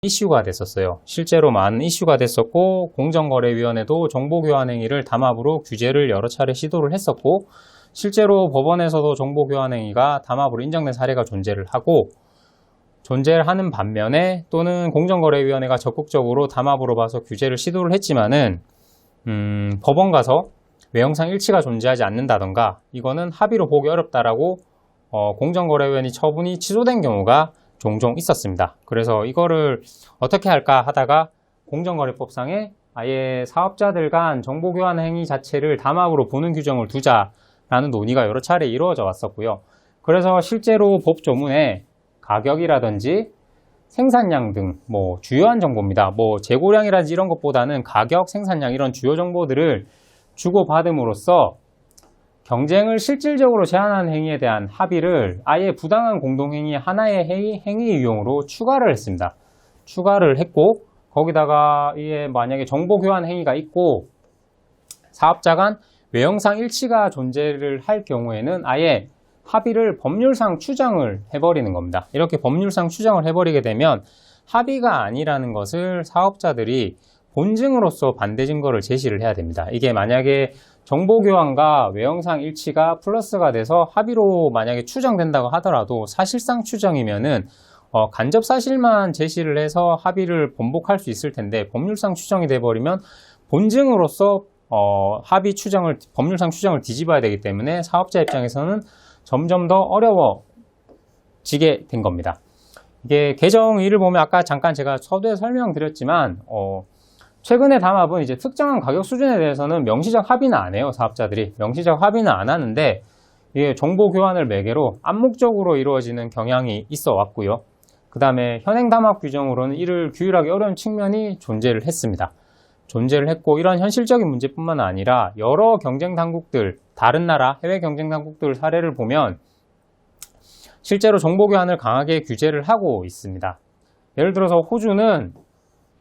이슈가 됐었어요. 실제로 많은 이슈가 됐었고 공정거래위원회도 정보교환 행위를 담합으로 규제를 여러 차례 시도를 했었고 실제로 법원에서도 정보교환 행위가 담합으로 인정된 사례가 존재를 하는 반면에 또는 공정거래위원회가 적극적으로 담합으로 봐서 규제를 시도를 했지만은 법원 가서 외형상 일치가 존재하지 않는다던가 이거는 합의로 보기 어렵다라고 공정거래위원회 처분이 취소된 경우가 종종 있었습니다. 그래서 이거를 어떻게 할까 하다가 공정거래법상에 아예 사업자들 간 정보교환 행위 자체를 담합으로 보는 규정을 두자라는 논의가 여러 차례 이루어져 왔었고요. 그래서 실제로 법조문에 가격이라든지 생산량 등 주요한 정보입니다. 재고량이라든지 이런 것보다는 가격, 생산량 이런 주요 정보들을 주고받음으로써 경쟁을 실질적으로 제한하는 행위에 대한 합의를 아예 부당한 공동행위 하나의 행위 유형으로 추가를 했습니다. 추가를 했고 거기다가 이게 만약에 정보교환 행위가 있고 사업자 간 외형상 일치가 존재를 할 경우에는 아예 합의를 법률상 추정을 해버리는 겁니다. 이렇게 법률상 추정을 해버리게 되면 합의가 아니라는 것을 사업자들이 본증으로서 반대 증거를 제시를 해야 됩니다. 이게 만약에 정보교환과 외형상 일치가 플러스가 돼서 합의로 만약에 추정된다고 하더라도 사실상 추정이면은 간접 사실만 제시를 해서 합의를 번복할 수 있을 텐데 법률상 추정이 돼버리면 본증으로서 법률상 추정을 뒤집어야 되기 때문에 사업자 입장에서는 점점 더 어려워지게 된 겁니다. 이게 개정일을 보면 아까 잠깐 제가 서두에 설명드렸지만 최근에 담합은 이제 특정한 가격 수준에 대해서는 명시적 합의는 안 해요. 사업자들이 명시적 합의는 안 하는데 이게 정보 교환을 매개로 암묵적으로 이루어지는 경향이 있어 왔고요. 그 다음에 현행 담합 규정으로는 이를 규율하기 어려운 측면이 존재를 했습니다. 존재를 했고 이런 현실적인 문제뿐만 아니라 여러 경쟁 당국들, 다른 나라 해외 경쟁 당국들 사례를 보면 실제로 정보 교환을 강하게 규제를 하고 있습니다. 예를 들어서 호주는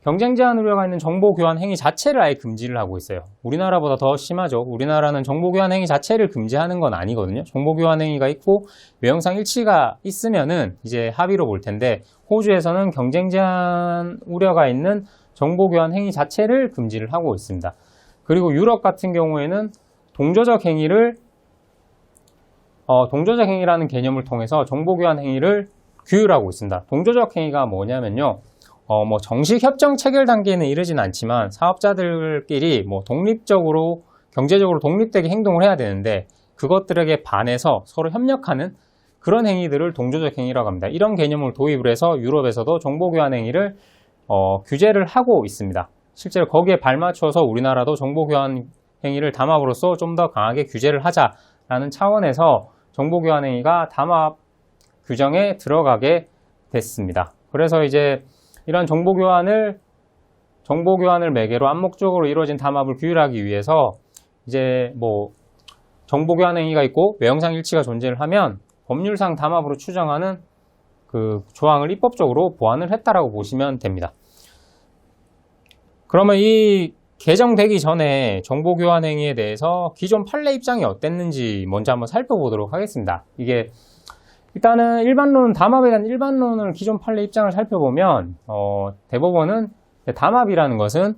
경쟁 제한 우려가 있는 정보 교환 행위 자체를 아예 금지를 하고 있어요. 우리나라보다 더 심하죠. 우리나라는 정보 교환 행위 자체를 금지하는 건 아니거든요. 정보 교환 행위가 있고 외형상 일치가 있으면은 이제 합의로 볼 텐데 호주에서는 경쟁 제한 우려가 있는 정보 교환 행위 자체를 금지를 하고 있습니다. 그리고 유럽 같은 경우에는 동조적 행위라는 개념을 통해서 정보 교환 행위를 규율하고 있습니다. 동조적 행위가 뭐냐면요. 정식 협정 체결 단계는 이르진 않지만 사업자들끼리 독립적으로 경제적으로 독립되게 행동을 해야 되는데 그것들에게 반해서 서로 협력하는 그런 행위들을 동조적 행위라고 합니다. 이런 개념을 도입을 해서 유럽에서도 정보 교환 행위를 규제를 하고 있습니다. 실제로 거기에 발맞춰서 우리나라도 정보 교환 행위를 담합으로써 좀 더 강하게 규제를 하자라는 차원에서 정보 교환 행위가 담합 규정에 들어가게 됐습니다. 그래서 이제 이런 정보 교환을 매개로 암묵적으로 이루어진 담합을 규율하기 위해서 이제 정보 교환 행위가 있고 외형상 일치가 존재를 하면 법률상 담합으로 추정하는 그 조항을 입법적으로 보완을 했다라고 보시면 됩니다. 그러면 이 개정되기 전에 정보 교환 행위에 대해서 기존 판례 입장이 어땠는지 먼저 한번 살펴보도록 하겠습니다. 이게 일단은 담합에 대한 일반론을 기존 판례 입장을 살펴보면 대법원은 담합이라는 것은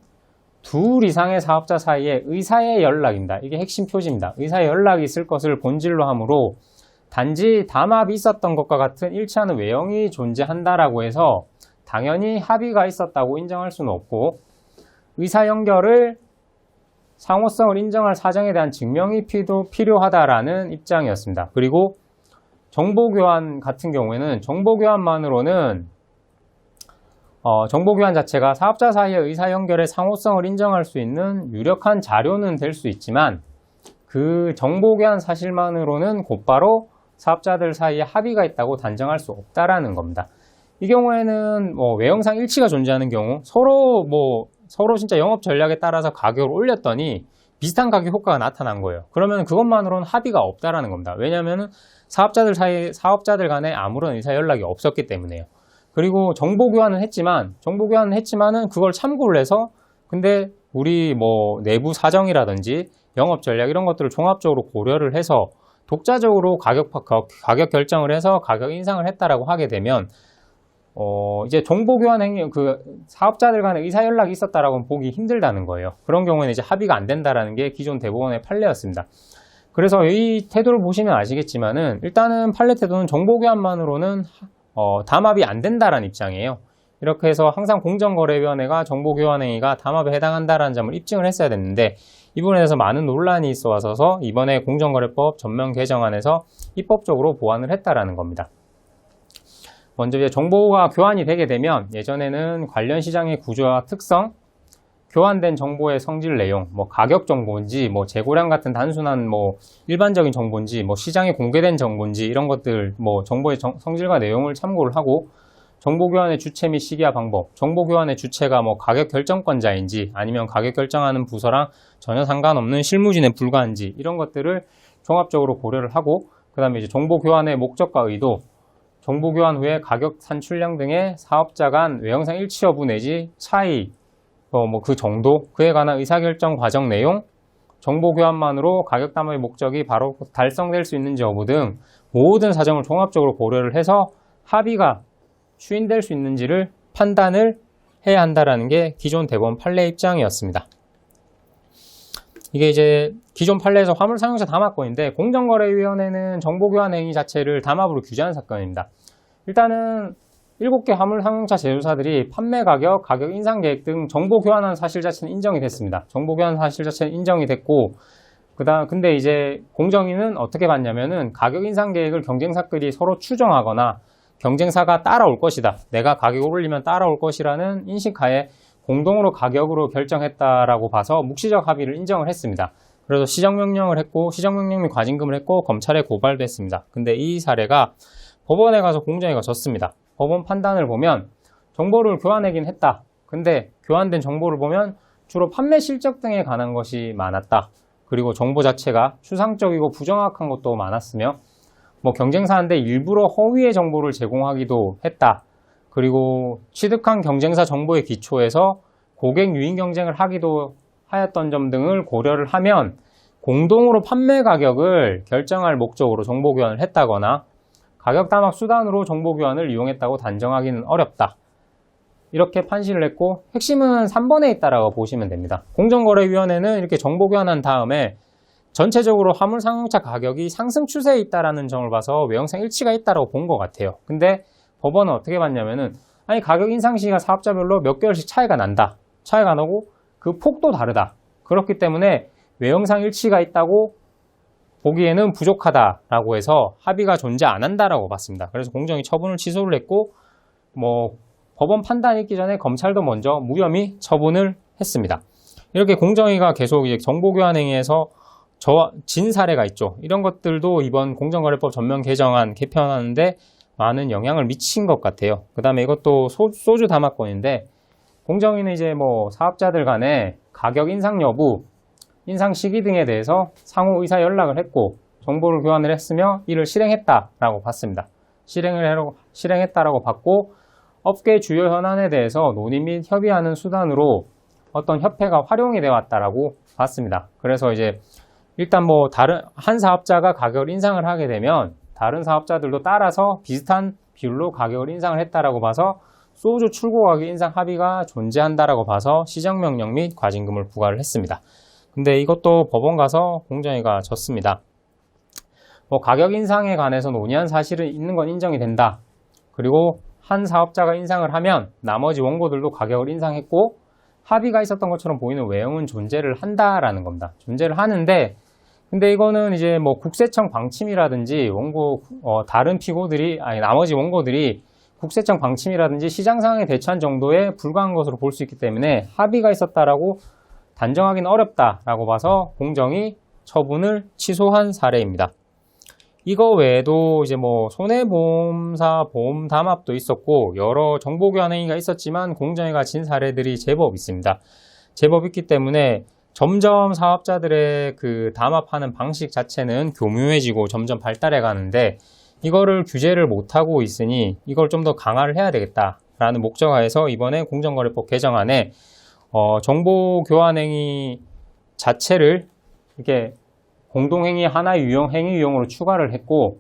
둘 이상의 사업자 사이에 의사의 연락입니다. 이게 핵심 표지입니다. 의사의 연락이 있을 것을 본질로 하므로 단지 담합이 있었던 것과 같은 일치하는 외형이 존재한다라고 해서 당연히 합의가 있었다고 인정할 수는 없고 의사 연결을 상호성을 인정할 사정에 대한 증명이 필요하다라는 입장이었습니다. 그리고 정보교환 같은 경우에는 정보교환만으로는 정보교환 자체가 사업자 사이의 의사 연결의 상호성을 인정할 수 있는 유력한 자료는 될 수 있지만 그 정보교환 사실만으로는 곧바로 사업자들 사이에 합의가 있다고 단정할 수 없다라는 겁니다. 이 경우에는 외형상 일치가 존재하는 경우 서로 진짜 영업 전략에 따라서 가격을 올렸더니 비슷한 가격 효과가 나타난 거예요. 그러면 그것만으로는 합의가 없다라는 겁니다. 왜냐하면 사업자들 간에 아무런 의사 연락이 없었기 때문에요. 그리고 정보 교환은 했지만은 그걸 참고를 해서 근데 우리 내부 사정이라든지 영업 전략 이런 것들을 종합적으로 고려를 해서 독자적으로 가격 결정을 해서 가격 인상을 했다라고 하게 되면 이제 정보 교환 행위, 그 사업자들 간의 의사 연락이 있었다라고는 보기 힘들다는 거예요. 그런 경우에는 이제 합의가 안 된다라는 게 기존 대법원의 판례였습니다. 그래서 이 태도를 보시면 아시겠지만은 일단은 판례 태도는 정보 교환만으로는 담합이 안 된다라는 입장이에요. 이렇게 해서 항상 공정거래위원회가 정보 교환 행위가 담합에 해당한다라는 점을 입증을 했어야 됐는데 이 부분에 대해서 많은 논란이 있어 와서 이번에 공정거래법 전면 개정안에서 입법적으로 보완을 했다라는 겁니다. 먼저 이제 정보가 교환이 되게 되면 예전에는 관련 시장의 구조와 특성, 교환된 정보의 성질 내용, 뭐 가격 정보인지, 뭐 재고량 같은 단순한 뭐 일반적인 정보인지, 뭐 시장에 공개된 정보인지 이런 것들 뭐 정보의 성질과 내용을 참고를 하고 정보 교환의 주체 및 시기와 방법, 정보 교환의 주체가 뭐 가격 결정권자인지 아니면 가격 결정하는 부서랑 전혀 상관없는 실무진에 불과한지 이런 것들을 종합적으로 고려를 하고 그 다음에 이제 정보 교환의 목적과 의도, 정보 교환 후에 가격 산출량 등의 사업자 간 외형상 일치 여부 내지 차이, 뭐 그 정도, 그에 관한 의사결정 과정 내용, 정보 교환만으로 가격 담합의 목적이 바로 달성될 수 있는지 여부 등 모든 사정을 종합적으로 고려를 해서 합의가 추인될 수 있는지를 판단을 해야 한다라는 게 기존 대법원 판례 입장이었습니다. 이게 이제 기존 판례에서 화물상용차 담합권인데 공정거래위원회는 정보교환 행위 자체를 담합으로 규제한 사건입니다. 일단은 7개 화물상용차 제조사들이 판매 가격, 가격 인상 계획 등 정보 교환한 사실 자체는 인정이 됐습니다. 정보 교환 사실 자체는 인정이 됐고 근데 이제 공정위는 어떻게 봤냐면은 가격 인상 계획을 경쟁사끼리 서로 추정하거나 경쟁사가 따라올 것이다. 내가 가격을 올리면 따라올 것이라는 인식하에 공동으로 가격으로 결정했다라고 봐서 묵시적 합의를 인정을 했습니다. 그래서 시정명령을 했고 시정명령 및 과징금을 했고 검찰에 고발도 했습니다. 근데 이 사례가 법원에 가서 공정위가 졌습니다. 법원 판단을 보면 정보를 교환하긴 했다. 근데 교환된 정보를 보면 주로 판매 실적 등에 관한 것이 많았다. 그리고 정보 자체가 추상적이고 부정확한 것도 많았으며 뭐 경쟁사한테 일부러 허위의 정보를 제공하기도 했다. 그리고 취득한 경쟁사 정보의 기초에서 고객 유인 경쟁을 하기도 하였던 점 등을 고려를 하면 공동으로 판매 가격을 결정할 목적으로 정보 교환을 했다거나 가격 담합 수단으로 정보 교환을 이용했다고 단정하기는 어렵다. 이렇게 판시를 했고 핵심은 3번에 있다라고 보시면 됩니다. 공정거래위원회는 이렇게 정보 교환한 다음에 전체적으로 화물상용차 가격이 상승 추세에 있다라는 점을 봐서 외형상 일치가 있다라고 본 것 같아요. 근데 법원은 어떻게 봤냐면은 아니 가격 인상 시기가 사업자별로 몇 개월씩 차이가 난다. 차이가 나고 그 폭도 다르다. 그렇기 때문에 외형상 일치가 있다고 보기에는 부족하다라고 해서 합의가 존재 안 한다라고 봤습니다. 그래서 공정위 처분을 취소를 했고 뭐 법원 판단이 있기 전에 검찰도 먼저 무혐의 처분을 했습니다. 이렇게 공정위가 계속 이제 정보교환 행위에서 진 사례가 있죠. 이런 것들도 이번 공정거래법 전면 개정안 개편하는데 많은 영향을 미친 것 같아요. 그 다음에 이것도 소주 담합권인데 공정위는 이제 뭐 사업자들 간에 가격 인상 여부, 인상 시기 등에 대해서 상호 의사 연락을 했고 정보를 교환을 했으며 이를 실행했다라고 봤습니다. 실행했다라고 봤고 업계 주요 현안에 대해서 논의 및 협의하는 수단으로 어떤 협회가 활용이 되어 왔다라고 봤습니다. 그래서 이제 일단 뭐 한 사업자가 가격을 인상을 하게 되면 다른 사업자들도 따라서 비슷한 비율로 가격을 인상을 했다라고 봐서 소주 출고 가격 인상 합의가 존재한다라고 봐서 시정명령 및 과징금을 부과를 했습니다. 근데 이것도 법원 가서 공정위가 졌습니다. 뭐 가격 인상에 관해서 논의한 사실은 있는 건 인정이 된다. 그리고 한 사업자가 인상을 하면 나머지 원고들도 가격을 인상했고 합의가 있었던 것처럼 보이는 외형은 존재를 한다라는 겁니다. 존재를 하는데 근데 이거는 이제 뭐 국세청 방침이라든지 다른 피고들이 나머지 원고들이 국세청 방침이라든지 시장 상황에 대처한 정도에 불과한 것으로 볼 수 있기 때문에 합의가 있었다라고 단정하기는 어렵다라고 봐서 공정위 처분을 취소한 사례입니다. 이거 외에도 이제 뭐 손해보험사 보험 담합도 있었고 여러 정보교환 행위가 있었지만 공정위가 진 사례들이 제법 있습니다. 제법 있기 때문에 점점 사업자들의 그 담합하는 방식 자체는 교묘해지고 점점 발달해 가는데 이거를 규제를 못하고 있으니 이걸 좀 더 강화를 해야 되겠다라는 목적하에서 이번에 공정거래법 개정안에 정보교환행위 자체를 이렇게 공동행위 하나의 행위 유형으로 추가를 했고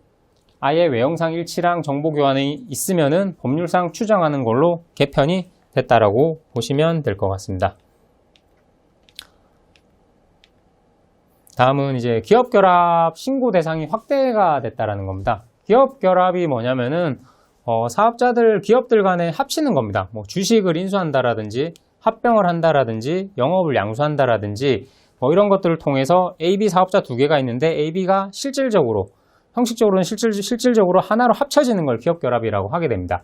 아예 외형상 일치랑 정보 교환이 있으면은 법률상 추정하는 걸로 개편이 됐다라고 보시면 될 것 같습니다. 다음은 이제 기업 결합 신고 대상이 확대가 됐다라는 겁니다. 기업 결합이 뭐냐면은 사업자들, 기업들 간에 합치는 겁니다. 뭐 주식을 인수한다라든지 합병을 한다라든지 영업을 양수한다라든지 뭐 이런 것들을 통해서 AB 사업자 두 개가 있는데 AB가 실질적으로, 형식적으로는 실질적으로 하나로 합쳐지는 걸 기업 결합이라고 하게 됩니다.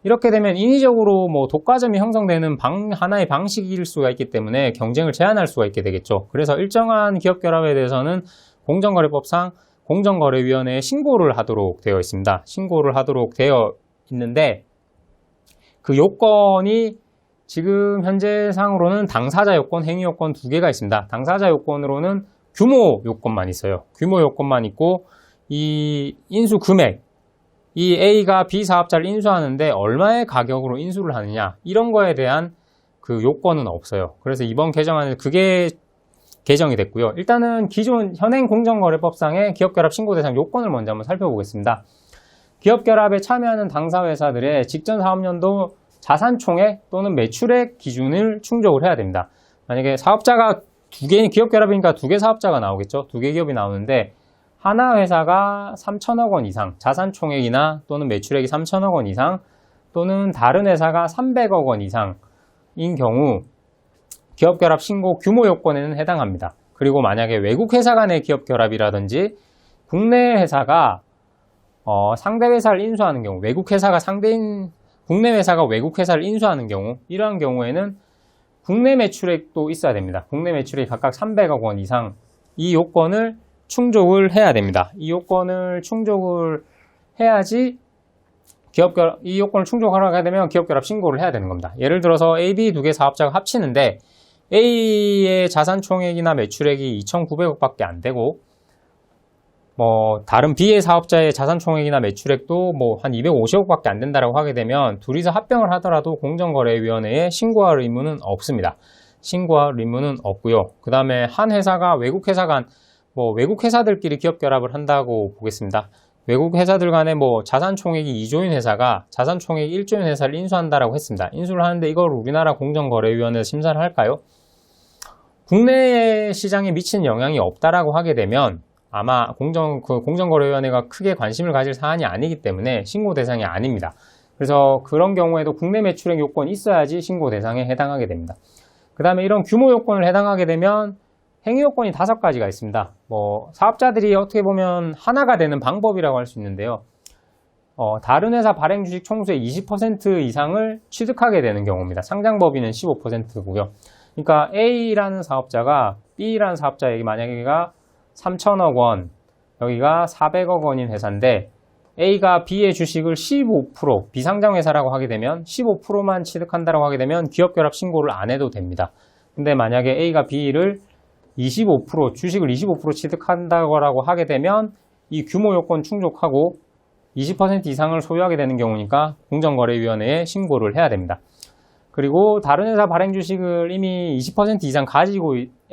이렇게 되면 인위적으로 뭐 독과점이 형성되는 하나의 방식일 수가 있기 때문에 경쟁을 제한할 수가 있게 되겠죠. 그래서 일정한 기업 결합에 대해서는 공정거래법상 공정거래위원회에 신고를 하도록 되어 있습니다. 신고를 하도록 되어 있는데 그 요건이 지금 현재 상으로는 당사자 요건, 행위 요건 두 개가 있습니다. 당사자 요건으로는 규모 요건만 있어요. 규모 요건만 있고 이 인수 금액, 이 A가 B 사업자를 인수하는데 얼마의 가격으로 인수를 하느냐 이런 거에 대한 그 요건은 없어요. 그래서 이번 개정안에서 그게 개정이 됐고요. 일단은 기존 현행 공정거래법상의 기업결합 신고 대상 요건을 먼저 한번 살펴보겠습니다. 기업결합에 참여하는 당사회사들의 직전 사업년도 자산총액 또는 매출액 기준을 충족을 해야 됩니다. 만약에 사업자가 두 개, 기업결합이니까 두 개 사업자가 나오겠죠. 두 개 기업이 나오는데 하나 회사가 3천억 원 이상, 자산총액이나 또는 매출액이 3천억 원 이상 또는 다른 회사가 300억 원 이상인 경우 기업결합 신고 규모 요건에는 해당합니다. 그리고 만약에 외국 회사 간의 기업결합이라든지 국내 회사가 상대 회사를 인수하는 경우, 외국 회사가 상대인 국내 회사가 외국 회사를 인수하는 경우, 이러한 경우에는 국내 매출액도 있어야 됩니다. 국내 매출액이 각각 300억 원 이상 이 요건을 충족을 해야 됩니다. 이 요건을 충족을 해야지 이 요건을 충족하게 되면 기업결합 신고를 해야 되는 겁니다. 예를 들어서 A, B 두 개 사업자가 합치는데 A의 자산총액이나 매출액이 2,900억밖에 안 되고 다른 B의 사업자의 자산총액이나 매출액도 한 250억밖에 안 된다라고 하게 되면 둘이서 합병을 하더라도 공정거래위원회에 신고할 의무는 없습니다. 신고할 의무는 없고요. 그 다음에 한 회사가 외국 회사 간 외국 회사들끼리 기업 결합을 한다고 보겠습니다. 외국 회사들 간에 자산총액이 2조인 회사가 자산총액이 1조인 회사를 인수한다라고 했습니다. 인수를 하는데 이걸 우리나라 공정거래위원회에서 심사를 할까요? 국내 시장에 미치는 영향이 없다라고 하게 되면 아마 공정거래위원회가 크게 관심을 가질 사안이 아니기 때문에 신고 대상이 아닙니다. 그래서 그런 경우에도 국내 매출액 요건이 있어야지 신고 대상에 해당하게 됩니다. 그 다음에 이런 규모 요건을 해당하게 되면 행위 요건이 5가지가 있습니다. 사업자들이 어떻게 보면 하나가 되는 방법이라고 할 수 있는데요. 다른 회사 발행 주식 총수의 20% 이상을 취득하게 되는 경우입니다. 상장 법인은 15%고요. 그러니까 A라는 사업자가 B라는 사업자에게 만약에가 3천억 원, 여기가 400억 원인 회사인데 A가 B의 주식을 15%, 비상장 회사라고 하게 되면 15%만 취득한다고 하게 되면 기업결합 신고를 안 해도 됩니다. 근데 만약에 A가 B를 25%, 주식을 25% 취득한다고 하게 되면 이 규모 요건 충족하고 20% 이상을 소유하게 되는 경우니까 공정거래위원회에 신고를 해야 됩니다. 그리고 다른 회사 발행 주식을 이미 20% 이상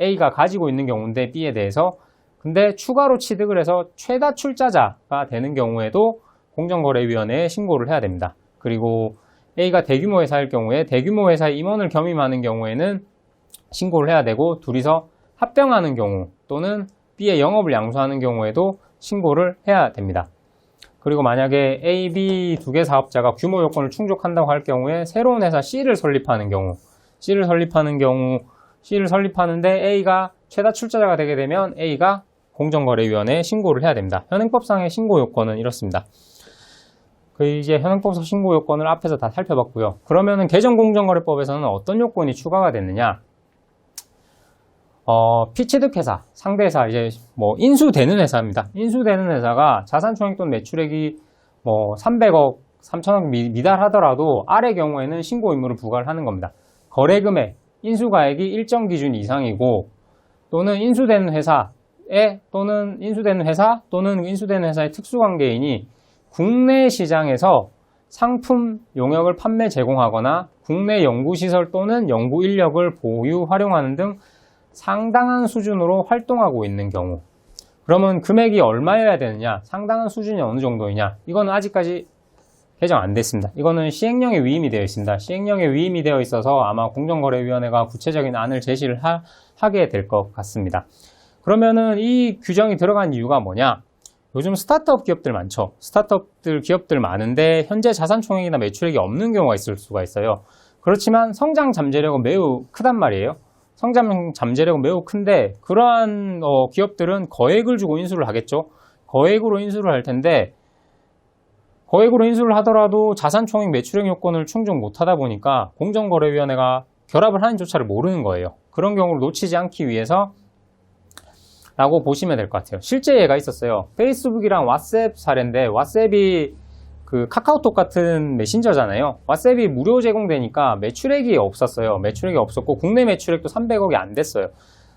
A가 가지고 있는 경우인데 B에 대해서 근데 추가로 취득을 해서 최다 출자자가 되는 경우에도 공정거래위원회에 신고를 해야 됩니다. 그리고 A가 대규모 회사일 경우에 대규모 회사의 임원을 겸임하는 경우에는 신고를 해야 되고 둘이서 합병하는 경우 또는 B의 영업을 양수하는 경우에도 신고를 해야 됩니다. 그리고 만약에 A, B 두 개 사업자가 규모 요건을 충족한다고 할 경우에 새로운 회사 C를 설립하는 경우 C를 설립하는데 A가 최다 출자자가 되게 되면 A가 공정거래위원회에 신고를 해야 됩니다. 현행법상의 신고 요건은 이렇습니다. 이제 현행법상 신고 요건을 앞에서 다 살펴봤고요. 그러면은 개정공정거래법에서는 어떤 요건이 추가가 됐느냐? 피취득회사, 상대회사, 이제 인수되는 회사입니다. 인수되는 회사가 자산총액 또는 매출액이 300억, 3천억 미달하더라도 아래 경우에는 신고 의무를 부과를 하는 겁니다. 거래금액, 인수가액이 일정 기준 이상이고 또는 인수되는 회사 또는 인수되는 회사의 특수관계인이 국내 시장에서 상품 용역을 판매 제공하거나 국내 연구시설 또는 연구 인력을 보유 활용하는 등 상당한 수준으로 활동하고 있는 경우 그러면 금액이 얼마여야 되느냐, 상당한 수준이 어느 정도이냐, 이거는 아직까지 개정 안 됐습니다. 이거는 시행령에 위임이 되어 있습니다. 시행령에 위임이 되어 있어서 아마 공정거래위원회가 구체적인 안을 제시를 하게 될 것 같습니다. 그러면은 이 규정이 들어간 이유가 뭐냐? 요즘 스타트업 기업들 많죠. 스타트업들 기업들 많은데 현재 자산 총액이나 매출액이 없는 경우가 있을 수가 있어요. 그렇지만 성장 잠재력은 매우 크단 말이에요. 성장 잠재력은 매우 큰데 그러한 기업들은 거액을 주고 인수를 하겠죠. 거액으로 인수를 할 텐데 거액으로 인수를 하더라도 자산 총액 매출액 요건을 충족 못하다 보니까 공정거래위원회가 결합을 하는조차를 모르는 거예요. 그런 경우를 놓치지 않기 위해서 라고 보시면 될 것 같아요. 실제 예가 있었어요. 페이스북이랑 왓츠앱 사례인데 왓츠앱이 그 카카오톡 같은 메신저잖아요. 왓츠앱이 무료 제공되니까 매출액이 없었어요. 매출액이 없었고 국내 매출액도 300억이 안 됐어요.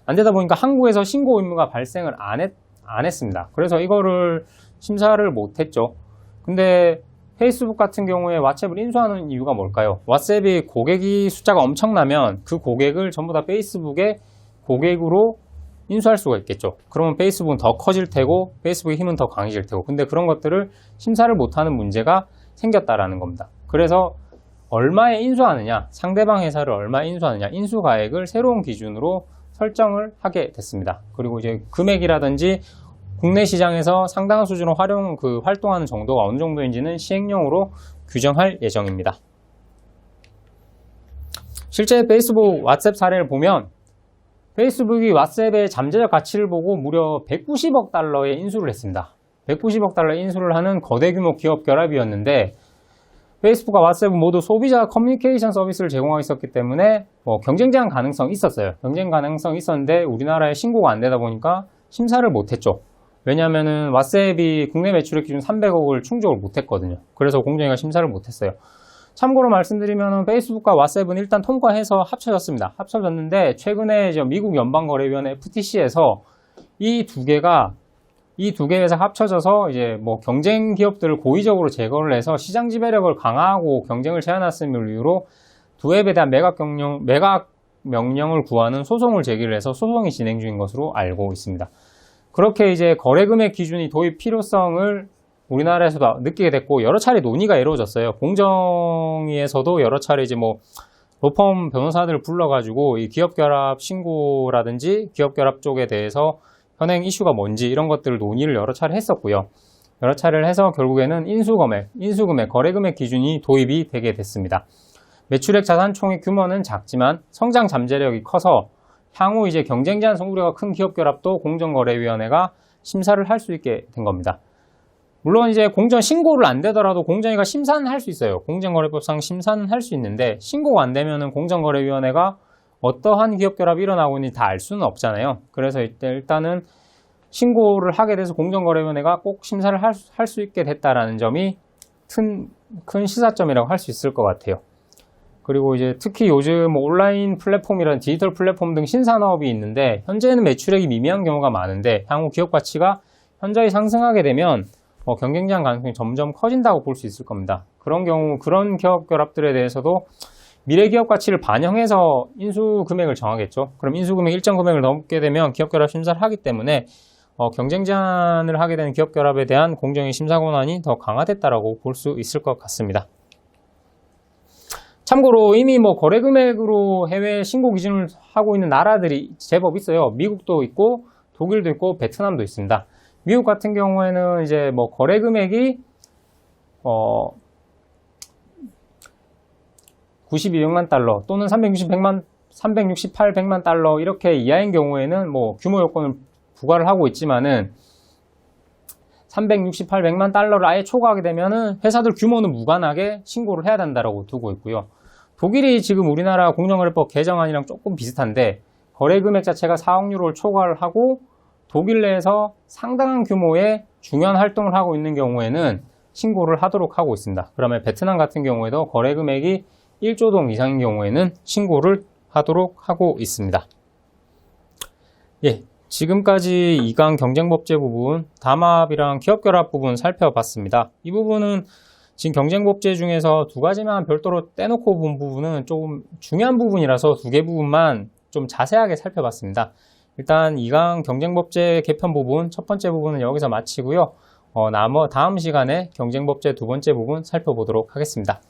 안 되다 보니까 한국에서 신고 의무가 발생을 안 했습니다. 그래서 이거를 심사를 못 했죠. 근데 페이스북 같은 경우에 왓츠앱을 인수하는 이유가 뭘까요? 왓츠앱이 고객이 숫자가 엄청나면 그 고객을 전부 다 페이스북의 고객으로 인수할 수가 있겠죠. 그러면 페이스북은 더 커질 테고 페이스북의 힘은 더 강해질 테고, 근데 그런 것들을 심사를 못하는 문제가 생겼다라는 겁니다. 그래서 얼마에 인수하느냐, 상대방 회사를 얼마에 인수하느냐, 인수가액을 새로운 기준으로 설정을 하게 됐습니다. 그리고 이제 금액이라든지 국내 시장에서 상당한 수준으로 활동하는 정도가 어느 정도인지는 시행령으로 규정할 예정입니다. 실제 페이스북, 왓츠앱 사례를 보면 페이스북이 왓츠앱의 잠재적 가치를 보고 무려 190억 달러의 인수를 했습니다. 190억 달러의 인수를 하는 거대 규모 기업 결합이었는데 페이스북과 왓츠앱은 모두 소비자 커뮤니케이션 서비스를 제공하고 있었기 때문에 경쟁 제한 가능성이 있었어요. 경쟁 가능성이 있었는데 우리나라에 신고가 안 되다 보니까 심사를 못했죠. 왜냐하면 왓츠앱이 국내 매출액 기준 300억을 충족을 못했거든요. 그래서 공정위가 심사를 못했어요. 참고로 말씀드리면 페이스북과 왓츠앱은 일단 통과해서 합쳐졌습니다. 합쳐졌는데 최근에 미국 연방거래위원회 FTC에서 이 두 개 회사 합쳐져서 이제 경쟁 기업들을 고의적으로 제거를 해서 시장 지배력을 강화하고 경쟁을 제한했음을 이유로 두 앱에 대한 매각 명령을 구하는 소송을 제기를 해서 소송이 진행 중인 것으로 알고 있습니다. 그렇게 이제 거래 금액 기준이 도입 필요성을 우리나라에서도 느끼게 됐고 여러 차례 논의가 이루어졌어요. 공정위에서도 여러 차례 이제 로펌 변호사들을 불러가지고 이 기업결합 신고라든지 기업결합 쪽에 대해서 현행 이슈가 뭔지 이런 것들을 논의를 여러 차례 했었고요. 여러 차례를 해서 결국에는 인수금액, 거래금액 기준이 도입이 되게 됐습니다. 매출액 자산 총액 규모는 작지만 성장 잠재력이 커서 향후 이제 경쟁 제한 우려가 큰 기업결합도 공정거래위원회가 심사를 할 수 있게 된 겁니다. 물론 이제 공정 신고를 안 되더라도 공정위가 심사는 할 수 있어요. 공정거래법상 심사는 할 수 있는데 신고가 안 되면은 공정거래위원회가 어떠한 기업결합이 일어나고 있는지 다 알 수는 없잖아요. 그래서 일단은 신고를 하게 돼서 공정거래위원회가 꼭 심사를 할 수 있게 됐다라는 점이 큰 시사점이라고 할 수 있을 것 같아요. 그리고 이제 특히 요즘 온라인 플랫폼이란 디지털 플랫폼 등 신산업이 있는데 현재는 매출액이 미미한 경우가 많은데 향후 기업 가치가 현저히 상승하게 되면 경쟁 제한 가능성이 점점 커진다고 볼 수 있을 겁니다. 그런 경우 그런 기업 결합들에 대해서도 미래 기업 가치를 반영해서 인수 금액을 정하겠죠. 그럼 인수 금액 일정 금액을 넘게 되면 기업 결합 심사를 하기 때문에 경쟁 제한을 하게 되는 기업 결합에 대한 공정위 심사 권한이 더 강화됐다라고 볼 수 있을 것 같습니다. 참고로 이미 거래 금액으로 해외 신고 기준을 하고 있는 나라들이 제법 있어요. 미국도 있고 독일도 있고 베트남도 있습니다. 미국 같은 경우에는 이제 거래 금액이 9200만 달러 또는 36800만 달러 이렇게 이하인 경우에는 규모 요건을 부과를 하고 있지만은 36800만 달러를 아예 초과하게 되면은 회사들 규모는 무관하게 신고를 해야 된다라고 두고 있고요. 독일이 지금 우리나라 공정거래법 개정안이랑 조금 비슷한데 거래 금액 자체가 4억 유로를 초과를 하고 독일 내에서 상당한 규모의 중요한 활동을 하고 있는 경우에는 신고를 하도록 하고 있습니다. 그러면 베트남 같은 경우에도 거래 금액이 1조 동 이상인 경우에는 신고를 하도록 하고 있습니다. 예, 지금까지 2강 경쟁법제 부분, 담합이랑 기업결합 부분 살펴봤습니다. 이 부분은 지금 경쟁법제 중에서 두 가지만 별도로 떼놓고 본 부분은 조금 중요한 부분이라서 두 개 부분만 좀 자세하게 살펴봤습니다. 일단 2강 경쟁법제 개편 부분 첫 번째 부분은 여기서 마치고요. 다음 시간에 경쟁법제 두 번째 부분 살펴보도록 하겠습니다.